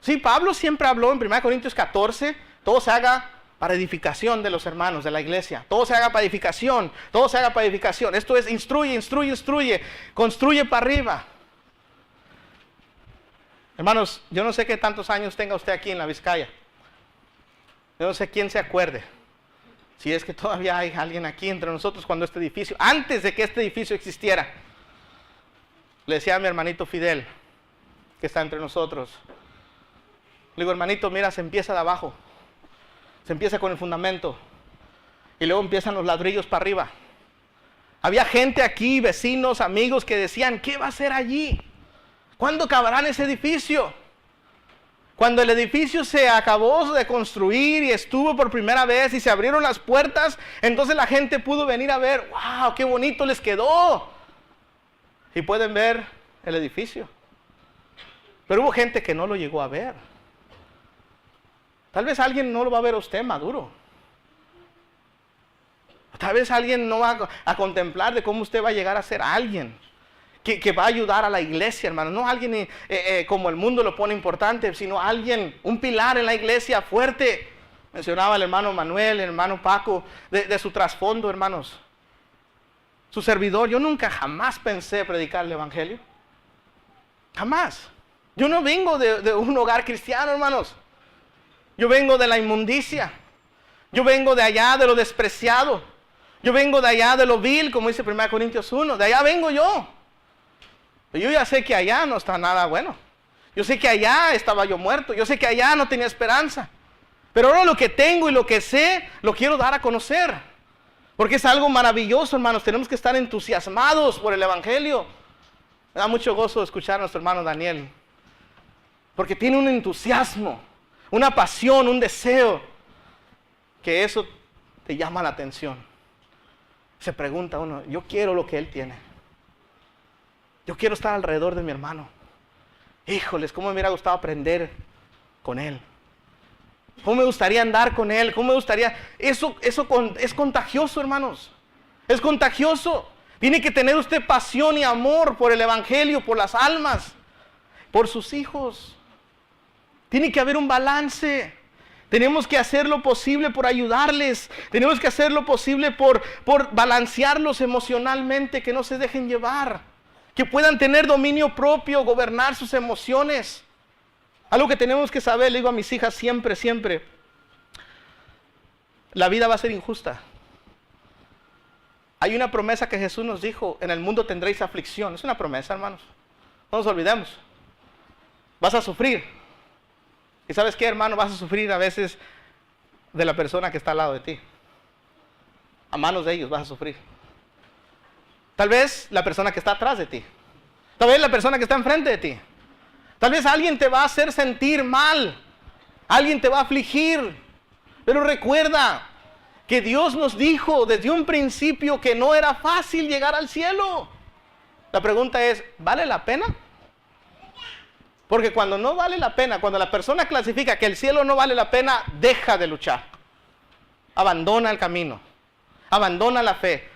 Sí, Pablo siempre habló en 1 Corintios 14, todo se haga para edificación de los hermanos de la iglesia. Todo se haga para edificación, todo se haga para edificación. Esto es instruye, instruye, instruye, construye para arriba. Hermanos, yo no sé qué tantos años tenga usted aquí en la Vizcaya. Yo no sé quién se acuerde. Si es que todavía hay alguien aquí entre nosotros cuando este edificio, antes de que este edificio existiera. Le decía a mi hermanito Fidel, que está entre nosotros. Le digo, hermanito, mira, se empieza de abajo. Se empieza con el fundamento. Y luego empiezan los ladrillos para arriba. Había gente aquí, vecinos, amigos, que decían, ¿qué va a hacer allí? ¿Cuándo acabarán ese edificio? Cuando el edificio se acabó de construir y estuvo por primera vez y se abrieron las puertas, entonces la gente pudo venir a ver, ¡wow! ¡Qué bonito les quedó! Y pueden ver el edificio. Pero hubo gente que no lo llegó a ver. Tal vez alguien no lo va a ver a usted maduro. Tal vez alguien no va a contemplar de cómo usted va a llegar a ser alguien que va a ayudar a la iglesia, hermano. No alguien como el mundo lo pone importante, sino alguien, un pilar en la iglesia fuerte. Mencionaba el hermano Manuel, el hermano Paco, de su trasfondo, hermanos. Su servidor, yo nunca jamás pensé predicar el evangelio. Jamás. Yo no vengo de un hogar cristiano, hermanos. Yo vengo de la inmundicia. Yo vengo de allá, de lo despreciado. Yo vengo de allá, de lo vil, como dice 1 Corintios 1. De allá vengo yo. Yo ya sé que allá no está nada bueno. Yo sé que allá estaba yo muerto. Yo sé que allá no tenía esperanza. Pero ahora lo que tengo y lo que sé, lo quiero dar a conocer. Porque es algo maravilloso, hermanos. Tenemos que estar entusiasmados por el evangelio. Me da mucho gozo escuchar a nuestro hermano Daniel. Porque tiene un entusiasmo, una pasión, un deseo. Que eso te llama la atención. Se pregunta uno, yo quiero lo que él tiene. Yo quiero estar alrededor de mi hermano. Híjoles, cómo me hubiera gustado aprender con él. Cómo me gustaría andar con él. Cómo me gustaría... Eso es contagioso, hermanos. Es contagioso. Tiene que tener usted pasión y amor por el evangelio, por las almas, por sus hijos. Tiene que haber un balance. Tenemos que hacer lo posible por ayudarles. Tenemos que hacer lo posible por balancearlos emocionalmente, que no se dejen llevar. Que puedan tener dominio propio, gobernar sus emociones. Algo que tenemos que saber, le digo a mis hijas siempre, siempre. La vida va a ser injusta. Hay una promesa que Jesús nos dijo, en el mundo tendréis aflicción. Es una promesa, hermanos. No nos olvidemos. Vas a sufrir. ¿Y sabes qué, hermano? Vas a sufrir a veces de la persona que está al lado de ti. A manos de ellos vas a sufrir. Tal vez la persona que está atrás de ti. Tal vez la persona que está enfrente de ti. Tal vez alguien te va a hacer sentir mal. Alguien te va a afligir. Pero recuerda que Dios nos dijo desde un principio que no era fácil llegar al cielo. La pregunta es, ¿vale la pena? Porque cuando no vale la pena, cuando la persona clasifica que el cielo no vale la pena, deja de luchar. Abandona el camino. Abandona la fe.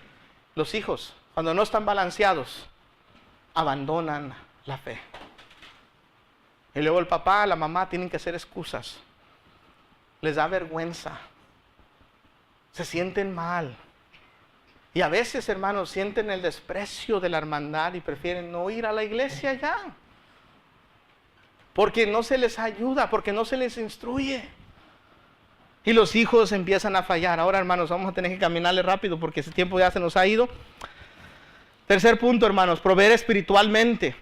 Los hijos, cuando no están balanceados, abandonan la fe. Y luego el papá, la mamá tienen que hacer excusas. Les da vergüenza. Se sienten mal. Y a veces, hermanos, sienten el desprecio de la hermandad y prefieren no ir a la iglesia ya. Porque no se les ayuda, porque no se les instruye. Y los hijos empiezan a fallar. Ahora, hermanos, vamos a tener que caminarle rápido porque ese tiempo ya se nos ha ido. Tercer punto, hermanos, proveer espiritualmente.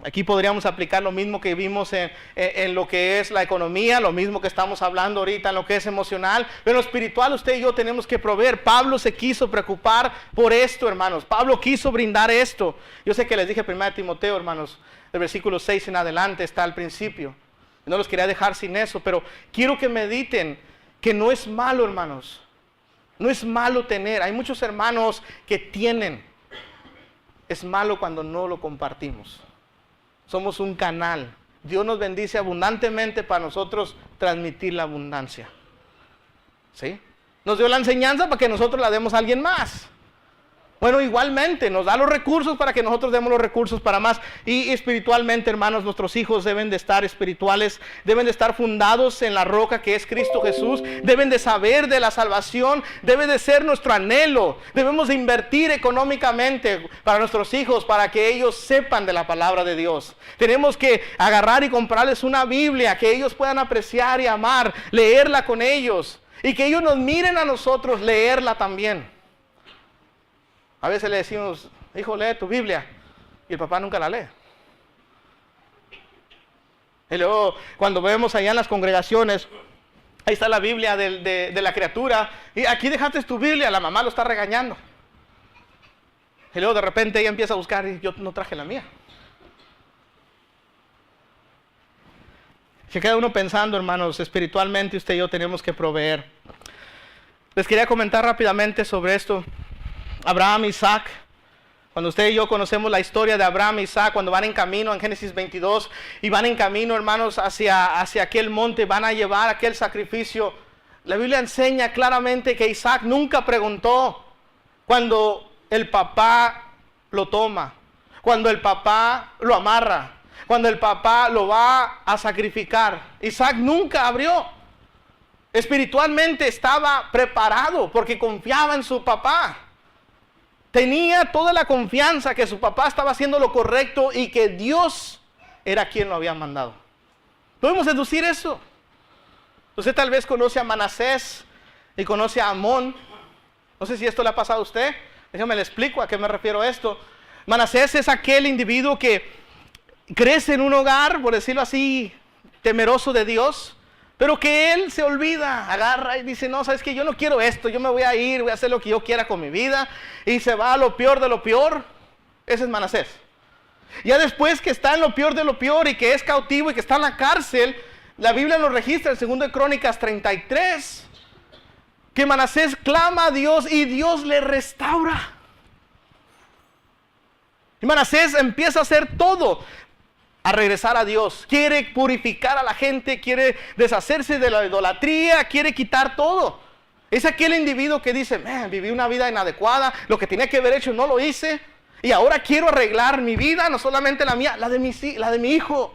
Aquí podríamos aplicar lo mismo que vimos en lo que es la economía, lo mismo que estamos hablando ahorita en lo que es emocional, pero espiritual usted y yo tenemos que proveer. Pablo se quiso preocupar por esto, hermanos. Pablo quiso brindar esto. Yo sé que les dije 1 Timoteo, hermanos, del versículo 6 en adelante está al principio. No los quería dejar sin eso, pero quiero que mediten que no es malo, hermanos. No es malo tener. Hay muchos hermanos que tienen. Es malo cuando no lo compartimos. Somos un canal. Dios nos bendice abundantemente para nosotros transmitir la abundancia. ¿Sí? Nos dio la enseñanza para que nosotros la demos a alguien más. Bueno, igualmente, nos da los recursos para que nosotros demos los recursos para más. Y espiritualmente, hermanos, nuestros hijos deben de estar espirituales, deben de estar fundados en la roca que es Cristo Jesús, deben de saber de la salvación, debe de ser nuestro anhelo. Debemos de invertir económicamente para nuestros hijos, para que ellos sepan de la palabra de Dios. Tenemos que agarrar y comprarles una Biblia, que ellos puedan apreciar y amar, leerla con ellos, y que ellos nos miren a nosotros leerla también. A veces le decimos, hijo, lee tu Biblia. Y el papá nunca la lee. Y luego, cuando vemos allá en las congregaciones, ahí está la Biblia de la criatura. Y aquí dejaste tu Biblia, la mamá lo está regañando. Y luego de repente ella empieza a buscar y yo no traje la mía. Se queda uno pensando, hermanos, espiritualmente usted y yo tenemos que proveer. Les quería comentar rápidamente sobre esto. Abraham, Isaac, cuando usted y yo conocemos la historia de Abraham y Isaac, cuando van en camino en Génesis 22 y van en camino, hermanos, hacia aquel monte, van a llevar aquel sacrificio. La Biblia enseña claramente que Isaac nunca preguntó cuando el papá lo toma, cuando el papá lo amarra, cuando el papá lo va a sacrificar. Isaac nunca abrió. Espiritualmente estaba preparado porque confiaba en su papá. Tenía toda la confianza que su papá estaba haciendo lo correcto y que Dios era quien lo había mandado. ¿Podemos deducir eso? Usted tal vez conoce a Manasés y conoce a Amón. No sé si esto le ha pasado a usted. Déjame le explico a qué me refiero a esto. Manasés es aquel individuo que crece en un hogar, por decirlo así, temeroso de Dios, pero que él se olvida, agarra y dice, no, sabes que yo no quiero esto, yo me voy a ir, voy a hacer lo que yo quiera con mi vida, y se va a lo peor de lo peor. Ese es Manasés. Ya después que está en lo peor de lo peor y que es cautivo y que está en la cárcel, la Biblia nos registra en 2 de Crónicas 33, que Manasés clama a Dios y Dios le restaura. Y Manasés empieza a hacer todo, a regresar a Dios, quiere purificar a la gente, quiere deshacerse de la idolatría, quiere quitar todo. Es aquel individuo que dice, viví una vida inadecuada, lo que tenía que haber hecho no lo hice, y ahora quiero arreglar mi vida, no solamente la mía, la de mi hijo.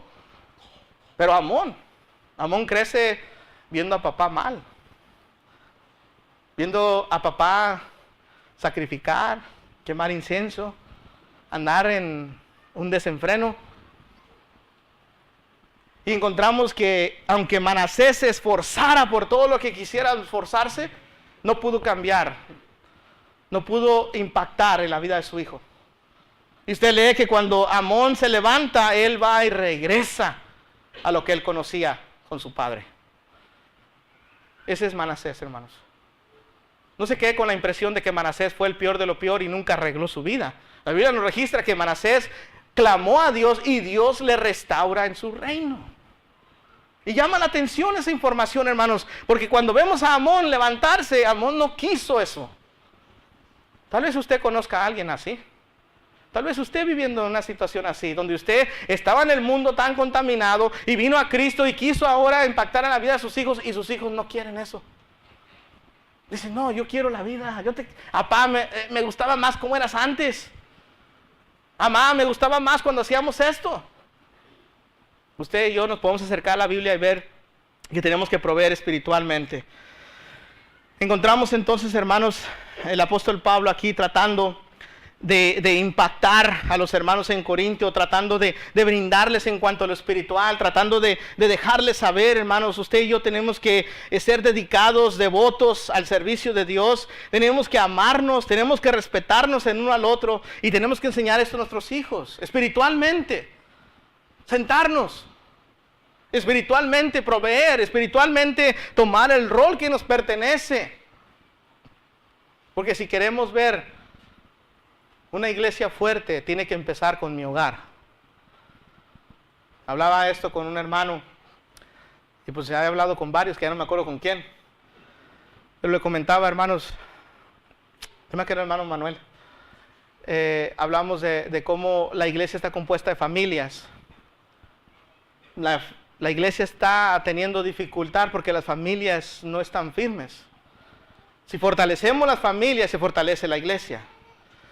Pero Amón crece viendo a papá mal, viendo a papá sacrificar, quemar incienso, andar en un desenfreno. Y encontramos que aunque Manasés se esforzara por todo lo que quisiera esforzarse, no pudo cambiar, no pudo impactar en la vida de su hijo. Y usted lee que cuando Amón se levanta, él va y regresa a lo que él conocía con su padre. Ese es Manasés, hermanos. No se quede con la impresión de que Manasés fue el peor de lo peor y nunca arregló su vida. La Biblia nos registra que Manasés clamó a Dios y Dios le restaura en su reino. Y llama la atención esa información, hermanos, porque cuando vemos a Amón levantarse, Amón no quiso eso. Tal vez usted conozca a alguien así. Tal vez usted viviendo en una situación así, donde usted estaba en el mundo tan contaminado y vino a Cristo y quiso ahora impactar en la vida de sus hijos y sus hijos no quieren eso. Dicen, no, yo quiero la vida. Papá, me gustaba más como eras antes. Mamá, me gustaba más cuando hacíamos esto. Usted y yo nos podemos acercar a la Biblia y ver que tenemos que proveer espiritualmente. Encontramos entonces, hermanos, el apóstol Pablo aquí tratando de impactar a los hermanos en Corintio, tratando de brindarles en cuanto a lo espiritual, tratando de dejarles saber, hermanos, usted y yo tenemos que ser dedicados, devotos al servicio de Dios, tenemos que amarnos, tenemos que respetarnos en uno al otro y tenemos que enseñar esto a nuestros hijos, espiritualmente, sentarnos, espiritualmente proveer, espiritualmente tomar el rol que nos pertenece, porque si queremos ver una iglesia fuerte, tiene que empezar con mi hogar. Hablaba esto con un hermano, y pues ya he hablado con varios, que ya no me acuerdo con quién. Pero le comentaba, hermanos, yo me acuerdo, hermano Manuel, hablamos de cómo la iglesia está compuesta de familias. La iglesia está teniendo dificultad porque las familias no están firmes. Si fortalecemos las familias, se fortalece la iglesia.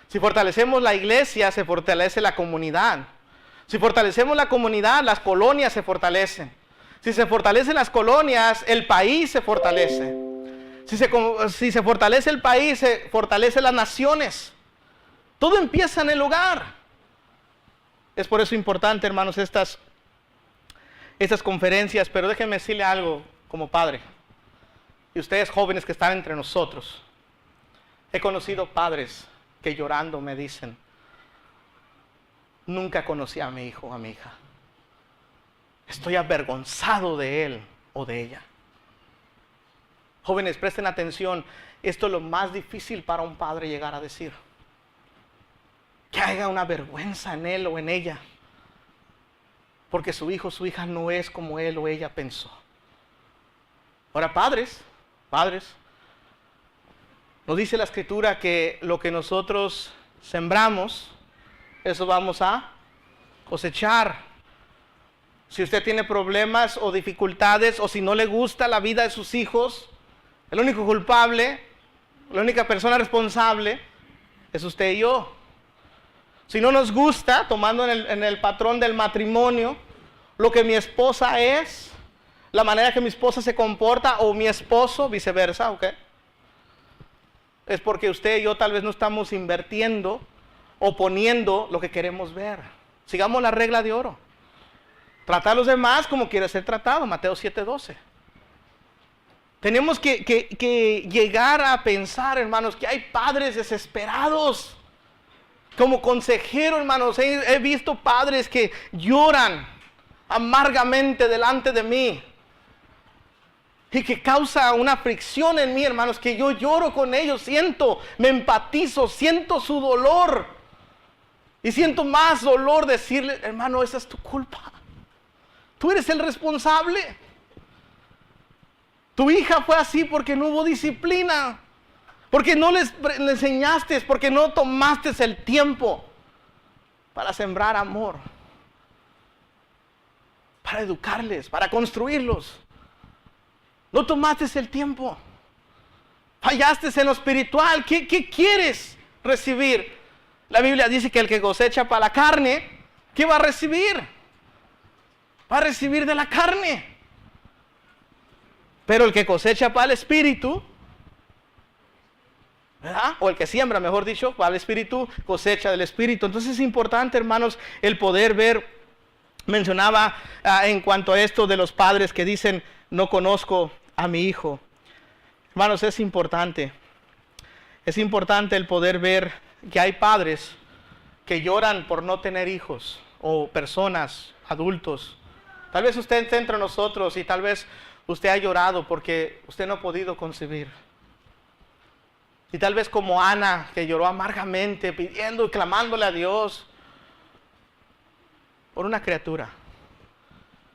Si fortalecemos la iglesia, se fortalece la comunidad. Si fortalecemos la comunidad, las colonias se fortalecen. Si se fortalecen las colonias, el país se fortalece. Si se fortalece el país, se fortalecen las naciones. Todo empieza en el hogar. Es por eso importante, hermanos, estas conferencias. Pero déjenme decirle algo como padre. Y ustedes jóvenes que están entre nosotros. He conocido padres que llorando me dicen: nunca conocí a mi hijo o a mi hija. Estoy avergonzado de él o de ella. Jóvenes, presten atención. Esto es lo más difícil para un padre llegar a decir. Que haya una vergüenza en él o en ella. Porque su hijo o su hija no es como él o ella pensó. Ahora, padres, nos dice la Escritura que lo que nosotros sembramos, eso vamos a cosechar. Si usted tiene problemas o dificultades, o si no le gusta la vida de sus hijos, el único culpable, la única persona responsable, es usted y yo. Si no nos gusta, tomando en el patrón del matrimonio, lo que mi esposa es, la manera que mi esposa se comporta, o mi esposo, viceversa, ¿ok? Es porque usted y yo tal vez no estamos invirtiendo o poniendo lo que queremos ver. Sigamos la regla de oro. Trata a los demás como quiere ser tratado, Mateo 7:12. Tenemos que llegar a pensar, hermanos, que hay padres desesperados. Como consejero, hermanos, he visto padres que lloran amargamente delante de mí. Y que causa una fricción en mí, hermanos, que yo lloro con ellos, me empatizo, siento su dolor. Y siento más dolor decirle: hermano, esa es tu culpa. Tú eres el responsable. Tu hija fue así porque no hubo disciplina. Porque no le enseñaste, porque no tomaste el tiempo para sembrar amor. Para educarles, para construirlos. No tomaste el tiempo. Fallaste en lo espiritual. ¿Qué quieres recibir? La Biblia dice que el que cosecha para la carne, ¿qué va a recibir? Va a recibir de la carne. Pero el que cosecha para el espíritu, ¿verdad? O el que siembra, mejor dicho, para el espíritu, cosecha del espíritu. Entonces es importante, hermanos, el poder ver. Mencionaba en cuanto a esto de los padres que dicen: no conozco a mi hijo. Hermanos, es importante el poder ver que hay padres que lloran por no tener hijos o personas, adultos. Tal vez usted esté entre nosotros y tal vez usted ha llorado porque usted no ha podido concebir. Y tal vez como Ana, que lloró amargamente pidiendo y clamándole a Dios por una criatura.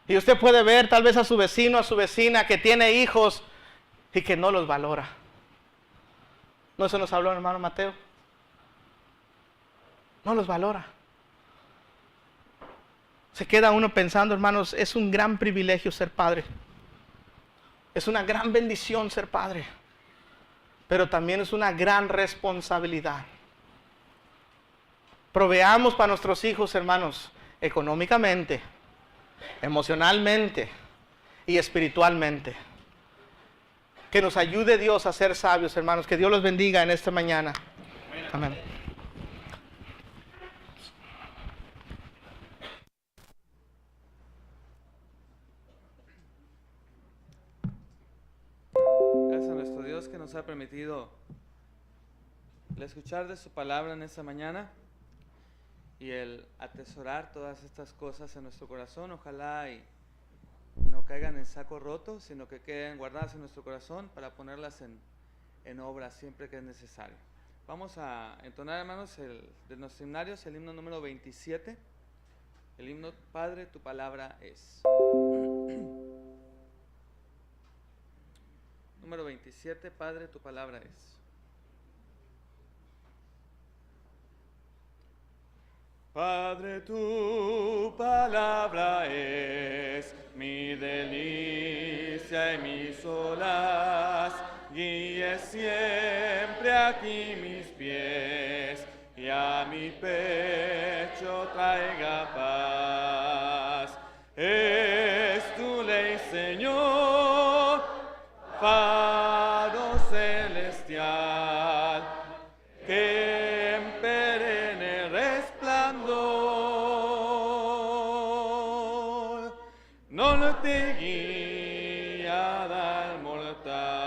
Y usted puede ver tal vez a su vecino, a su vecina que tiene hijos y que no los valora. ¿No eso nos habló el hermano Mateo? No los valora. Se queda uno pensando, hermanos, es un gran privilegio ser padre. Es una gran bendición ser padre. Pero también es una gran responsabilidad. Proveamos para nuestros hijos, hermanos, económicamente. emocionalmente y espiritualmente. Que nos ayude Dios a ser sabios, hermanos. Que Dios los bendiga en esta mañana. Amén. Gracias a nuestro Dios que nos ha permitido el escuchar de su palabra en esta mañana y el atesorar todas estas cosas en nuestro corazón. Ojalá y no caigan en saco roto, sino que queden guardadas en nuestro corazón para ponerlas en obra siempre que es necesario. Vamos a entonar, hermanos, de nuestros himnarios, el himno número 27, el himno Padre, tu palabra es. Número 27, Padre, tu palabra es. Padre, tu palabra es mi delicia y mi solaz. Guíe siempre aquí mis pies y a mi pecho traiga paz. Es tu ley, Señor, faro celestial, que en perenne resplandor no te guía al mortal.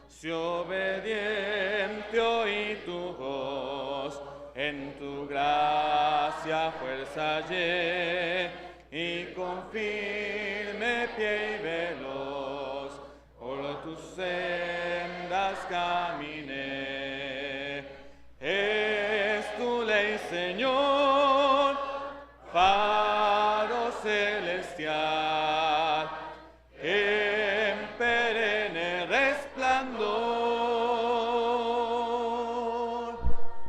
Si obediente oí tu voz, en tu gracia fuerza hallé, y con firme pie y veloz por tus sendas caminé. Es tu ley, Señor, faro celestial, en perenne resplandor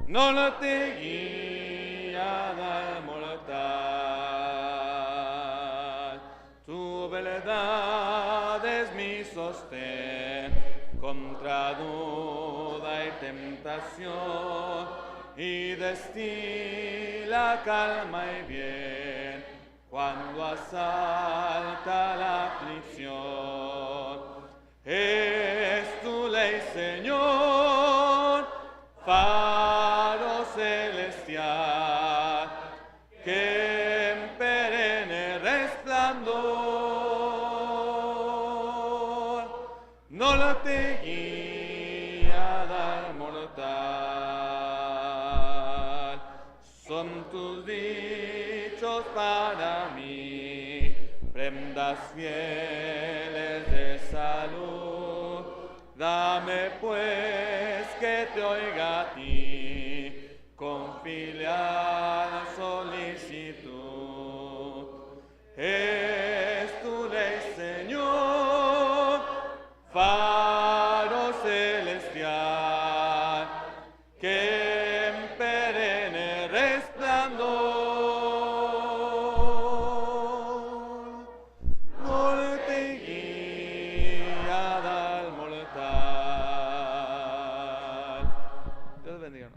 no te guía al mortal. Tu verdad es mi sostén contra duda y tentación, y destila calma y bien cuando asalta la aflicción. Es tu ley, Señor, faro celestial, que en perenne resplandor no te guía al mortal. Son tus dichos para mí, prendas fieles de salud. Dame pues que te oiga a ti con filial solicitud. Es tu ley, Señor, faro celestial, que en perenne resplandor no te guía al mortal. Dios bendiga.